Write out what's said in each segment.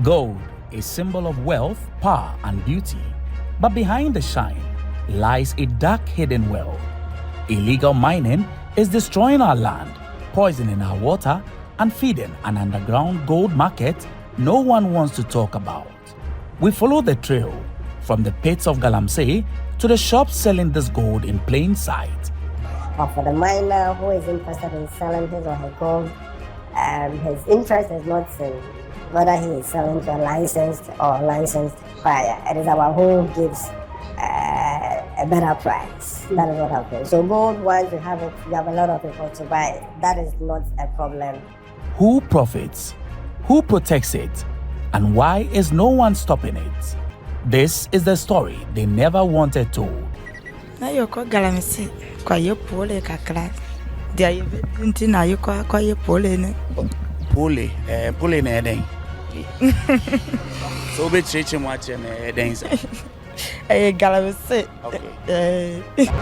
Gold, a symbol of wealth, power, and beauty. But behind the shine lies a dark hidden world. Illegal mining is destroying our land, poisoning our water, and feeding an underground gold market no one wants to talk about. We follow the trail from the pits of Galamsey to the shops selling this gold in plain sight. But for the miner who is interested in selling his or her gold, his interest is not in whether he is selling to a licensed or licensed buyer. It is our who gives a better price. That is what happens. So gold, once you have it, you have a lot of people to buy it. That is not a problem. Who profits? Who protects it? And why is no one stopping it? This is the story they never wanted told. Na yoko Galamsey kwa pole kakra. Dia yinti na yoko kwa pole ne. Pole na eden. So be cheche mo ache na eden sa. Galamsey. Okay.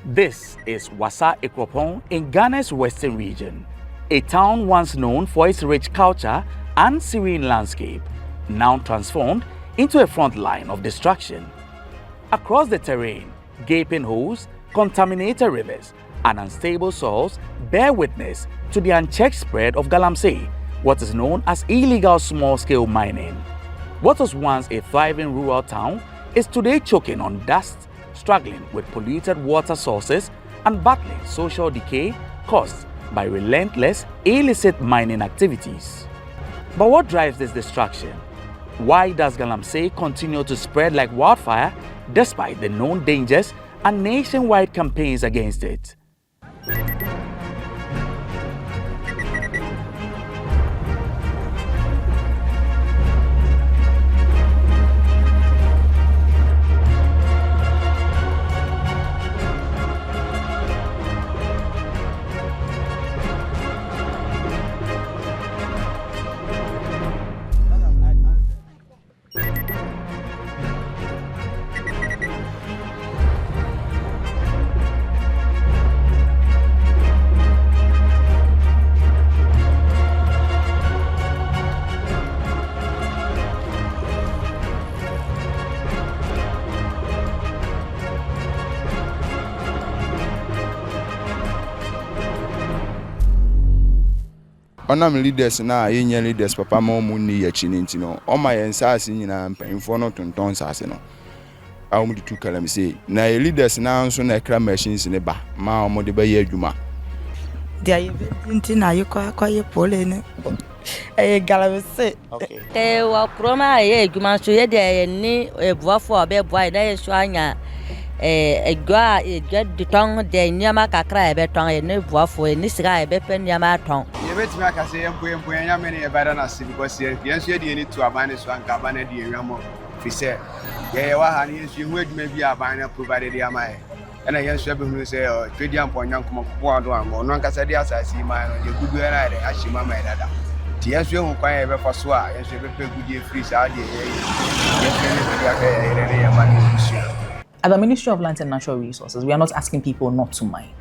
This is Wasa Ekropon in Ghana's western region, a town once known for its rich culture and serene landscape, now transformed into a front line of destruction. Across the terrain, gaping holes, contaminated rivers, and unstable soils bear witness to the unchecked spread of Galamsey, what is known as illegal small-scale mining. What was once a thriving rural town is today choking on dust, struggling with polluted water sources, and battling social decay caused by relentless, illicit mining activities. But what drives this destruction? Why does Galamsey continue to spread like wildfire despite the known dangers and nationwide campaigns against it? Onam leaders na yenye leaders papa ma omu ni yachi nti no o ma yensase nyina mpanfo no tonton sase no awum di tu Galamsey na leaders na nso na ekra machines ne ba ma omo de ba ye adwuma dia yinti na yoko kwa pole ne Galamsey. Okay. Wa kroma ye adwuma so ye de ni ebuafo obeboa na ye so anya egwa de tong de nyama kakra ebe tong ye ne buafo ni siga ebe pen nyama tong ye betimi aka say empo nyama ne ebada na se because ye nso ye de ni to abane so anka abane de enwamo fi say ye wa ha ne nso hu adwuma bi abane provided ya mai ena ye nso be hu say twedi ampo nyankom ko ado am no anka say de asasi mai no ye gudu na de ashima mai dada ti ye nso hu kwan ye be faso a ye nso be pegudie free sa de ye nso aka ye ye mani issue. At the Ministry of Lands and Natural Resources, we are not asking people not to mine.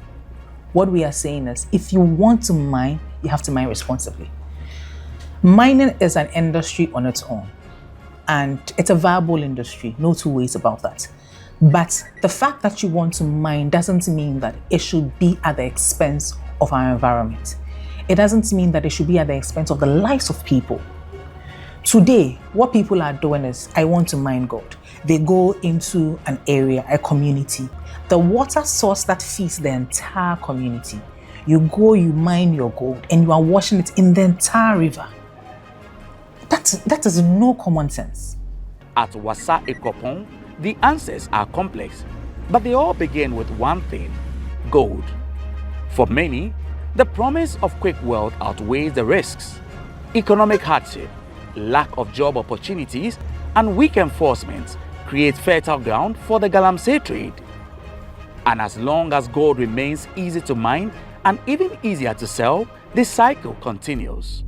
What we are saying is, if you want to mine, you have to mine responsibly. Mining is an industry on its own, and it's a viable industry, no two ways about that. But the fact that you want to mine doesn't mean that it should be at the expense of our environment. It doesn't mean that it should be at the expense of the lives of people. Today, what people are doing is, I want to mine gold. They go into an area, a community, the water source that feeds the entire community. You go, you mine your gold, and you are washing it in the entire river. That is no common sense. At Wassa Ekropon, the answers are complex, but they all begin with one thing: gold. For many, the promise of quick wealth outweighs the risks. Economic hardship, lack of job opportunities, and weak enforcement create fertile ground for the Galamsey trade. And as long as gold remains easy to mine and even easier to sell, the cycle continues.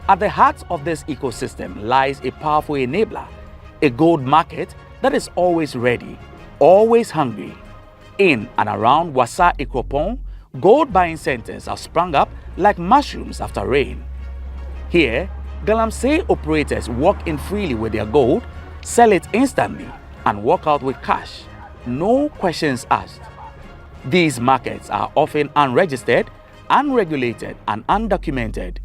At the heart of this ecosystem lies a powerful enabler, a gold market that is always ready, always hungry. In and around Wassa Ekropon, gold buying centers have sprung up like mushrooms after rain. Here, Galamsey operators walk in freely with their gold, sell it instantly, and walk out with cash. No questions asked. These markets are often unregistered, unregulated, and undocumented.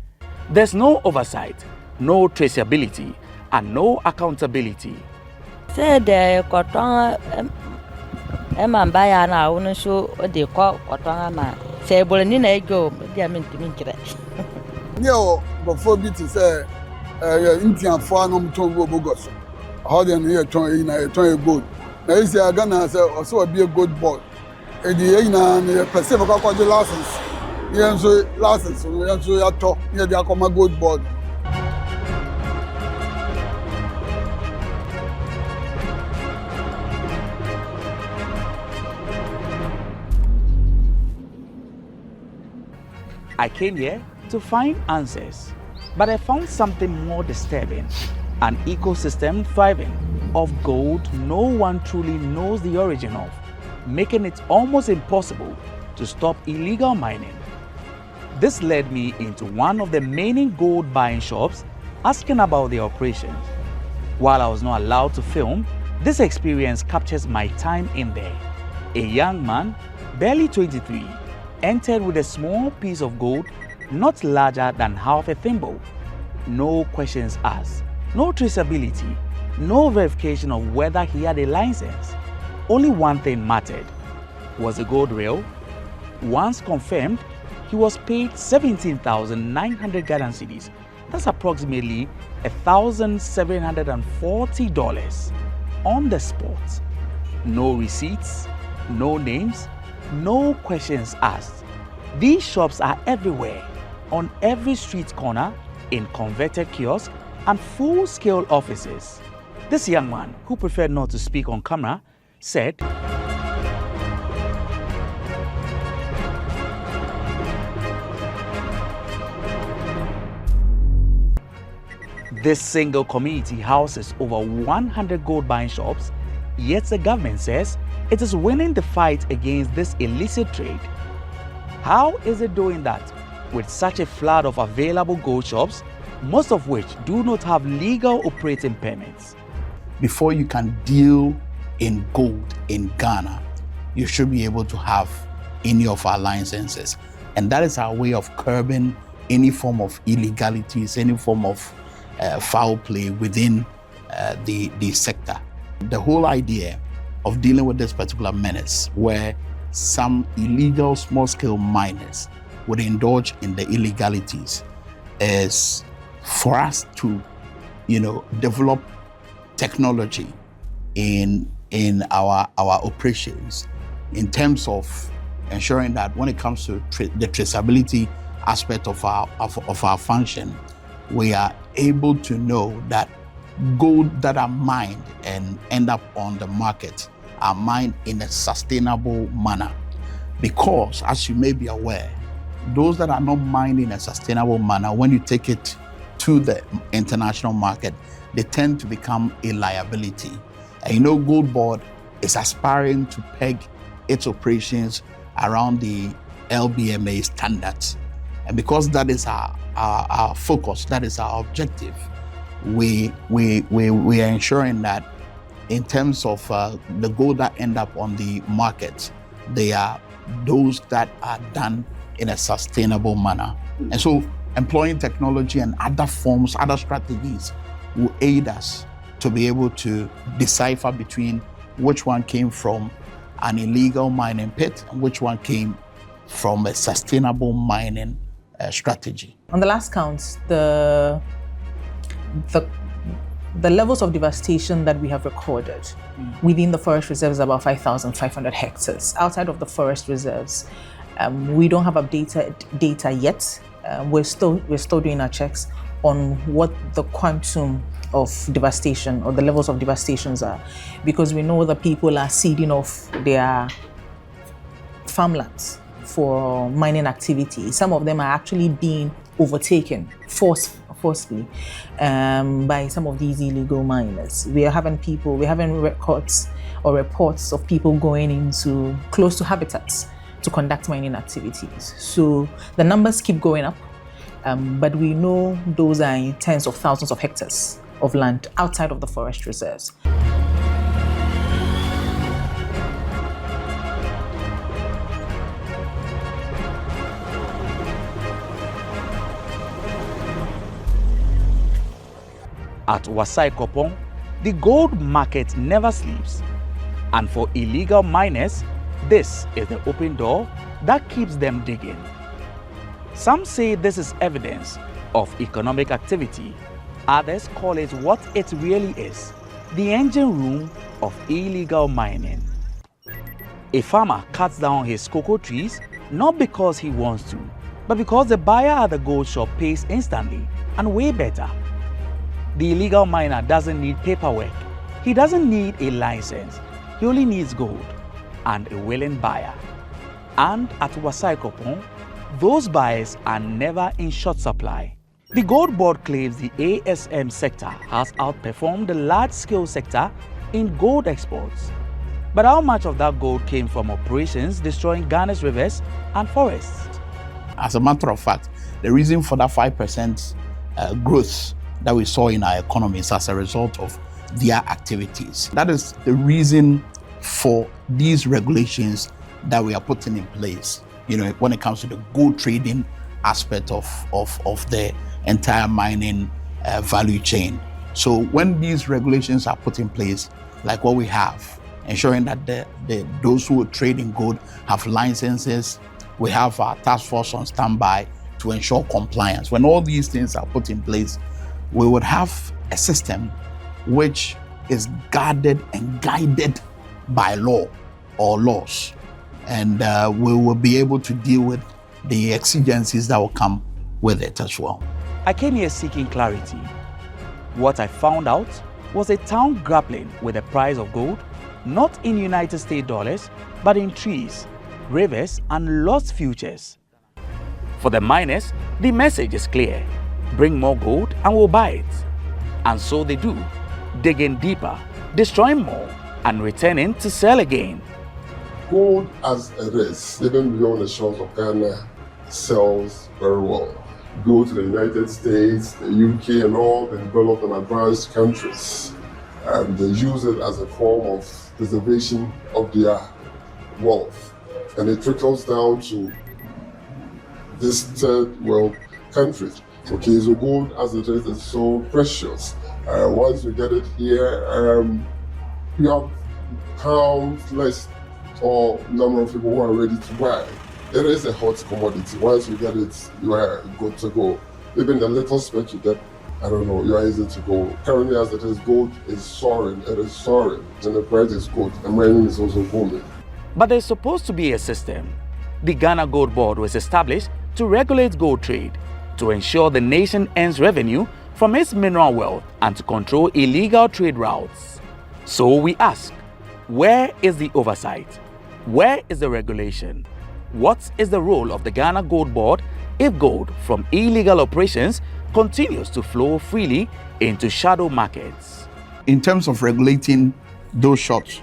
There's no oversight, no traceability, and no accountability. Say the cotton Baya now, wouldn't show the cotton man. Say, Bolina go, they are meant to make it. No, before me to say, Indian farm to Bogos. How then here trying a good. Now, you say, I'm gonna say, also be a good boy. And the Pacific license. Yes, license. Yes, you are talking. Yes, they are come a good board. I came here to find answers, but I found something more disturbing: an ecosystem thriving of gold no one truly knows the origin of, making it almost impossible to stop illegal mining. This led me into one of the many gold buying shops, asking about their operations. While I was not allowed to film, this experience captures my time in there. A young man, barely 23, entered with a small piece of gold not larger than half a thimble. No questions asked, no traceability, no verification of whether he had a license. Only one thing mattered: was the gold real? Once confirmed, he was paid 17,900 Ghana cedis. That's approximately $1,740 on the spot. No receipts, no names, no questions asked. These shops are everywhere, on every street corner, in converted kiosks and full-scale offices. This young man, who preferred not to speak on camera, said, this single community houses over 100 gold buying shops, yet the government says it is winning the fight against this illicit trade. How is it doing that with such a flood of available gold shops, most of which do not have legal operating permits? Before you can deal in gold in Ghana, you should be able to have any of our licenses. And that is our way of curbing any form of illegalities, any form of foul play within the sector. The whole idea of dealing with this particular menace, where some illegal small-scale miners would indulge in the illegalities, is for us to, develop technology in our operations in terms of ensuring that when it comes to the traceability aspect of our function, we are able to know that gold that are mined and end up on the market are mined in a sustainable manner. Because, as you may be aware, those that are not mined in a sustainable manner, when you take it to the international market, they tend to become a liability. And you know, Gold Board is aspiring to peg its operations around the LBMA standards. And because that is our focus, that is our objective, we are ensuring that in terms of the gold that end up on the market, they are those that are done in a sustainable manner. And so employing technology and other forms, other strategies will aid us to be able to decipher between which one came from an illegal mining pit and which one came from a sustainable mining strategy. On the last count, the levels of devastation that we have recorded within the forest reserves is about 5,500 hectares. Outside of the forest reserves, we don't have updated data yet. We're still doing our checks on what the quantum of devastation or the levels of devastations are, because we know that people are ceding off their farmlands for mining activity. Some of them are actually being overtaken forcefully by some of these illegal miners. We're having records or reports of people going into close to habitats to conduct mining activities. So the numbers keep going up, but we know those are in tens of thousands of hectares of land outside of the forest reserves. At Wasai-Kopong, the gold market never sleeps. And for illegal miners, this is the open door that keeps them digging. Some say this is evidence of economic activity. Others call it what it really is, the engine room of illegal mining. A farmer cuts down his cocoa trees not because he wants to, but because the buyer at the gold shop pays instantly and way better. The illegal miner doesn't need paperwork. He doesn't need a license. He only needs gold and a willing buyer. And at Wasai-Kopong, those buyers are never in short supply. The Gold Board claims the ASM sector has outperformed the large-scale sector in gold exports. But how much of that gold came from operations destroying Ghana's rivers and forests? As a matter of fact, the reason for that 5% growth that we saw in our economy is as a result of their activities. That is the reason for these regulations that we are putting in place, when it comes to the gold trading aspect of the entire mining value chain. So when these regulations are put in place, like what we have, ensuring that those who trade in gold have licenses, we have our task force on standby to ensure compliance. When all these things are put in place, we would have a system which is guarded and guided by law or laws. And we will be able to deal with the exigencies that will come with it as well. I came here seeking clarity. What I found out was a town grappling with the price of gold, not in United States dollars, but in trees, rivers, and lost futures. For the miners, the message is clear. Bring more gold and we'll buy it. And so they do, digging deeper, destroying more, and returning to sell again. Gold as it is, even beyond the shores of Ghana, sells very well. Go to the United States, the UK, and all the developed and advanced countries. They use it as a form of preservation of their wealth. And it trickles down to this third world countries. Okay, so gold as it is so precious. Once you get it here, you have countless or number of people who are ready to buy. It is a hot commodity. Once you get it, you are good to go. Even the little speck you get, you are easy to go. Currently as it is, gold is soaring. It is soaring, and the price is good. And mining is also booming. But there's supposed to be a system. The Ghana Gold Board was established to regulate gold trade, to ensure the nation earns revenue from its mineral wealth and to control illegal trade routes. So we ask, where is the oversight? Where is the regulation? What is the role of the Ghana Gold Board if gold from illegal operations continues to flow freely into shadow markets? In terms of regulating those shops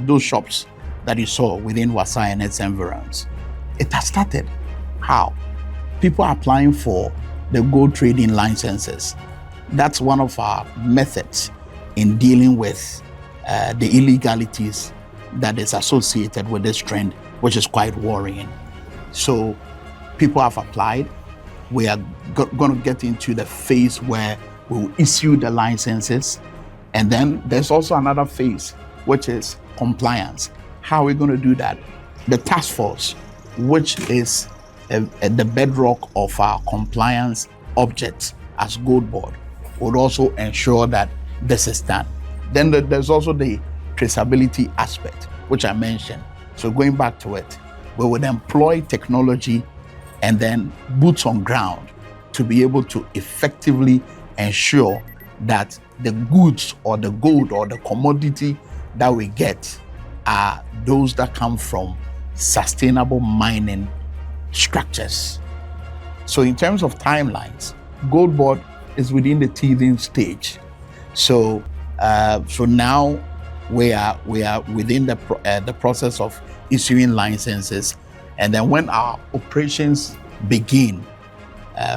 that you saw within Wasa and its environs, it has started. How? People are applying for the gold trading licenses. That's one of our methods in dealing with the illegalities that is associated with this trend, which is quite worrying. So people have applied. We are going to get into the phase where we will issue the licenses. And then there's also another phase, which is compliance. How are we going to do that? The task force, which is the bedrock of our compliance objects as Gold Board, would also ensure that this is done. Then there's also the traceability aspect, which I mentioned. So going back to it, we would employ technology and then boots on ground to be able to effectively ensure that the goods or the gold or the commodity that we get are those that come from sustainable mining structures. So in terms of timelines, Gold Board is within the teething stage. So now we are within the process of issuing licenses, and then when our operations begin,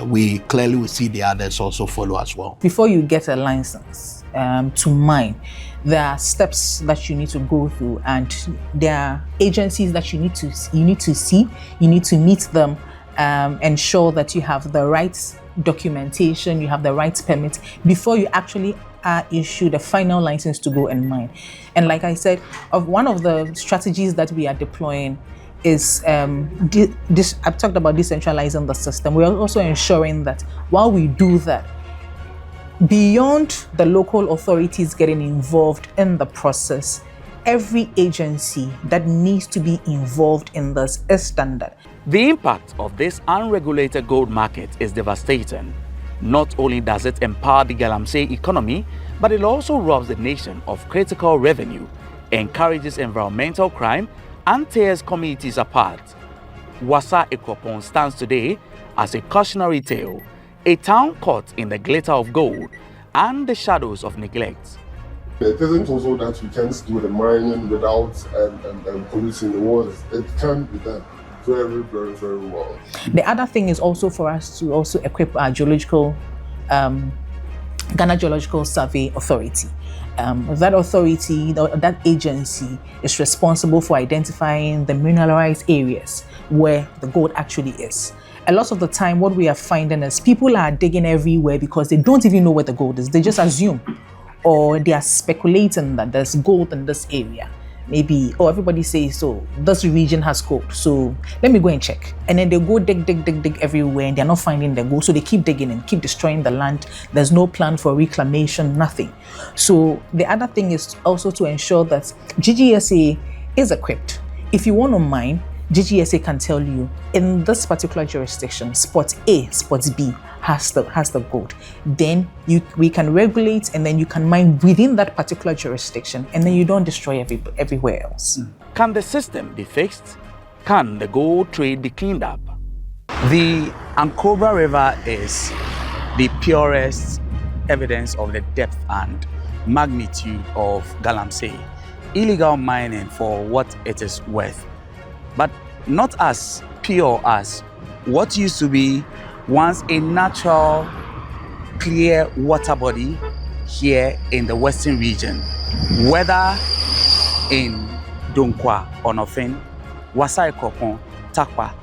we clearly will see the others also follow as well. Before you get a license to mine, there are steps that you need to go through, and there are agencies that you need to see. You need to meet them, ensure that you have the right documentation, you have the right permit before you actually are issued a final license to go and mine. And like I said, one of the strategies that we are deploying is I've talked about decentralizing the system. We are also ensuring that while we do that, beyond the local authorities getting involved in the process, every agency that needs to be involved in this is standard. The impact of this unregulated gold market is devastating. Not only does it empower the Galamsey economy, but it also robs the nation of critical revenue, encourages environmental crime, and tears communities apart. Wasa Ekropon stands today as a cautionary tale, a town caught in the glitter of gold and the shadows of neglect. It isn't also that we can't do the mining without polluting the waters. It can be done very, very, very well. The other thing is also for us to also equip our geological, Ghana Geological Survey Authority. That authority, that agency is responsible for identifying the mineralized areas where the gold actually is. A lot of the time, what we are finding is people are digging everywhere because they don't even know where the gold is. They just assume, or they are speculating that there's gold in this area. Maybe, everybody says, so this region has gold, so let me go and check. And then they go dig everywhere, and they're not finding the gold. So they keep digging and keep destroying the land. There's no plan for reclamation, nothing. So the other thing is also to ensure that GGSA is equipped. If you want to mine, GGSA can tell you in this particular jurisdiction, spot A, spot B has the gold. Then we can regulate, and then you can mine within that particular jurisdiction, and then you don't destroy everywhere else. Can the system be fixed? Can the gold trade be cleaned up? The Ankobra River is the purest evidence of the depth and magnitude of Galamsey. Illegal mining for what it is worth, but not as pure as what used to be once a natural, clear water body here in the western region. Whether in Donkwa, Onofin, Wasa Ekropon, Takwa,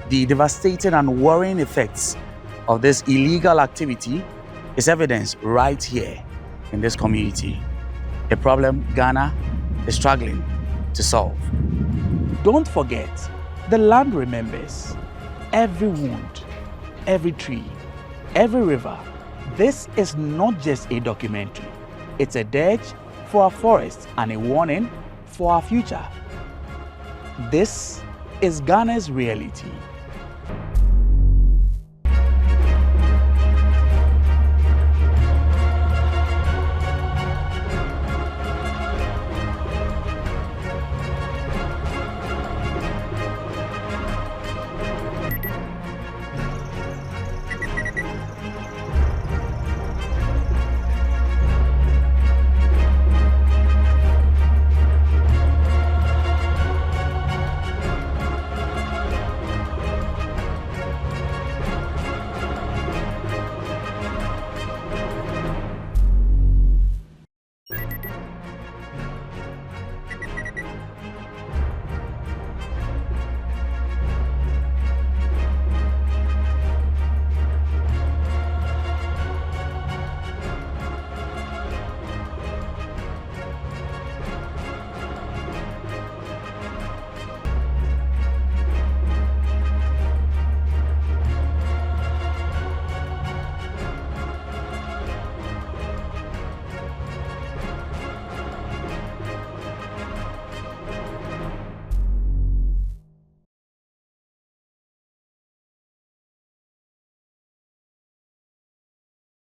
the devastating and worrying effects of this illegal activity is evidenced right here in this community. A problem Ghana is struggling to solve. Don't forget, the land remembers. Every wound, every tree, every river. This is not just a documentary. It's a dirge for our forests and a warning for our future. This is Ghana's reality.